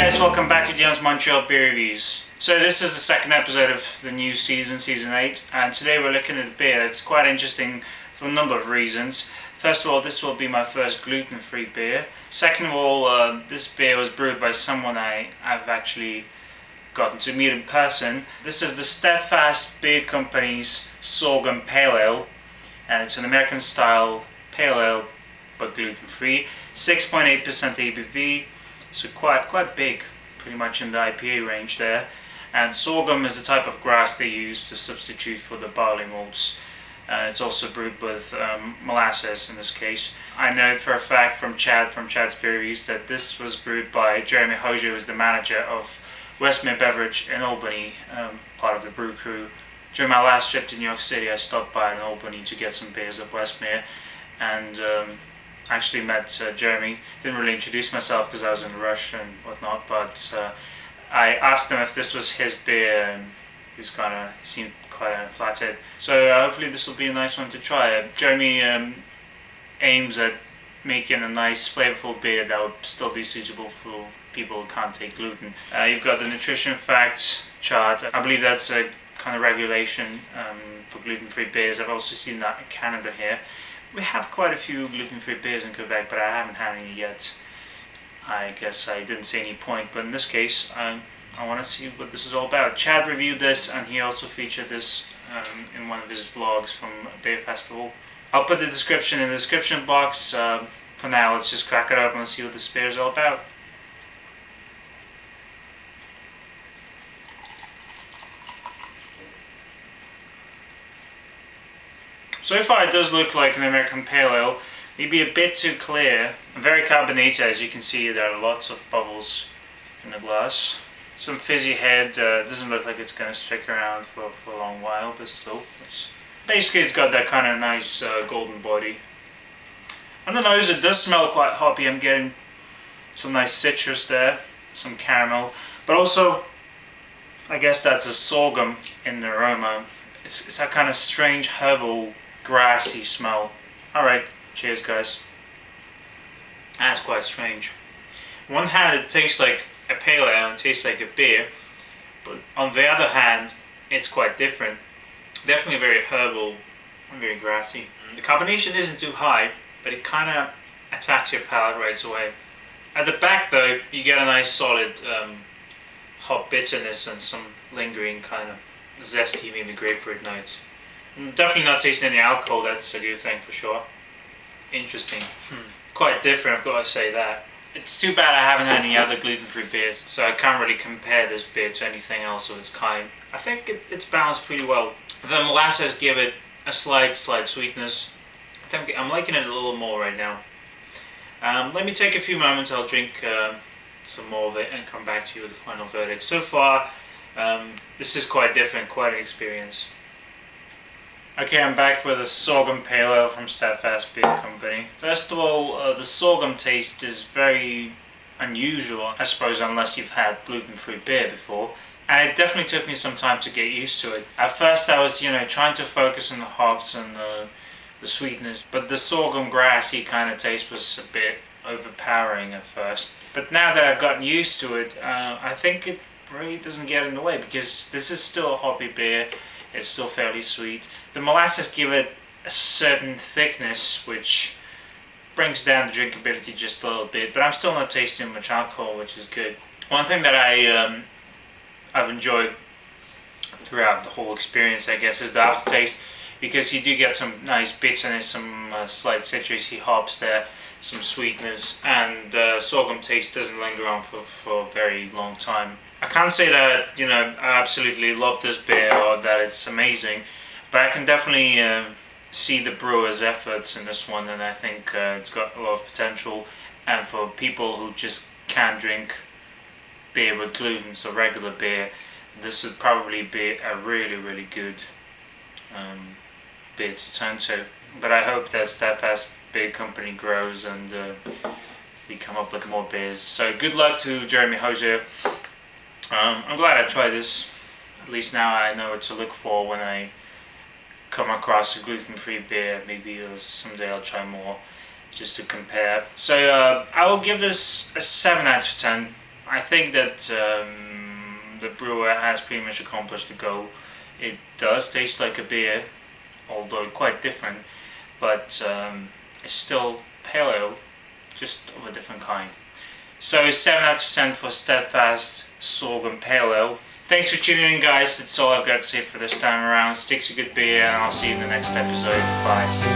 guys, welcome back to Denis Montreal Beer Reviews. So this is the second episode of the new season, season 8, and today we're looking at a beer. It's quite interesting for a number of reasons. First of all, this will be my first gluten-free beer. Second of all, this beer was brewed by someone I've actually gotten to meet in person. This is the Steadfast Beer Company's Sorghum Pale Ale, and it's an American style pale ale but gluten-free. 6.8% ABV, so quite big, pretty much in the IPA range there. And sorghum is the type of grass they use to substitute for the barley malts. It's also brewed with molasses in this case. I know for a fact from Chad's beer reviews that this was brewed by Jeremy Hosier, who is the manager of Westmere Beverage in Albany, part of the brew crew. During my last trip to New York City, I stopped by in Albany to get some beers at Westmere, and actually met Jeremy. Didn't really introduce myself because I was in a rush and whatnot, but I asked him if this was his beer, and he seemed quite flattered. So hopefully this will be a nice one to try. Jeremy aims at making a nice flavorful beer that would still be suitable for people who can't take gluten. You've got the nutrition facts chart. I believe that's a kind of regulation for gluten-free beers. I've also seen that in Canada here. We have quite a few gluten-free beers in Quebec, but I haven't had any yet. I guess I didn't see any point, but in this case, I want to see what this is all about. Chad reviewed this, and he also featured this in one of his vlogs from Beer Festival. I'll put the description in the description box. For now, let's just crack it open and see what this beer is all about. So far it does look like an American Pale Ale, maybe a bit too clear, very carbonated. As you can see, there are lots of bubbles in the glass. Some fizzy head, doesn't look like it's going to stick around for a long while, but still, basically it's got that kind of nice golden body. On the nose it does smell quite hoppy. I'm getting some nice citrus there, some caramel, but also I guess that's a sorghum in the aroma. It's that kind of strange herbal grassy smell. Alright, cheers guys. That's quite strange. On one hand it tastes like a pale ale and tastes like a beer, but on the other hand it's quite different. Definitely very herbal and very grassy. The carbonation isn't too high, but it kind of attacks your palate right away. At the back though you get a nice solid hop bitterness and some lingering kind of zesty, maybe grapefruit notes. I'm definitely not tasting any alcohol, that's a good thing for sure. Interesting. Quite different, I've got to say that. It's too bad I haven't had any other gluten-free beers, so I can't really compare this beer to anything else of its kind. I think it's balanced pretty well. The molasses give it a slight sweetness. I'm liking it a little more right now. Let me take a few moments, I'll drink some more of it and come back to you with the final verdict. So far, this is quite different, quite an experience. Okay, I'm back with a sorghum pale ale from Steadfast Beer Company. First of all, the sorghum taste is very unusual, I suppose, unless you've had gluten-free beer before. And it definitely took me some time to get used to it. At first I was, trying to focus on the hops and the sweetness, but the sorghum grassy kind of taste was a bit overpowering at first. But now that I've gotten used to it, I think it really doesn't get in the way, because this is still a hoppy beer. It's still fairly sweet. The molasses give it a certain thickness which brings down the drinkability just a little bit, but I'm still not tasting much alcohol, which is good. One thing that I've enjoyed throughout the whole experience, I guess, is the aftertaste, because you do get some nice bitterness, some slight citrusy hops there, some sweetness, and sorghum taste doesn't linger on for a very long time. I can't say that I absolutely love this beer or that it's amazing, but I can definitely see the brewer's efforts in this one, and I think it's got a lot of potential. And for people who just can't drink beer with gluten, so regular beer, this would probably be a really good beer to turn to. But I hope that Steadfast Beer Company grows and we come up with more beers. So good luck to Jeremy Hosier. I'm glad I tried this. At least now I know what to look for when I come across a gluten-free beer. Maybe someday I'll try more just to compare. So I will give this a 7 out of 10. I think that the brewer has pretty much accomplished the goal. It does taste like a beer, although quite different, but it's still pale ale, just of a different kind. So 7 out of 10 for Steadfast Sorghum Pale Ale. Thanks for tuning in, guys. That's all I've got to say for this time around. Stick to good beer, and I'll see you in the next episode. Bye.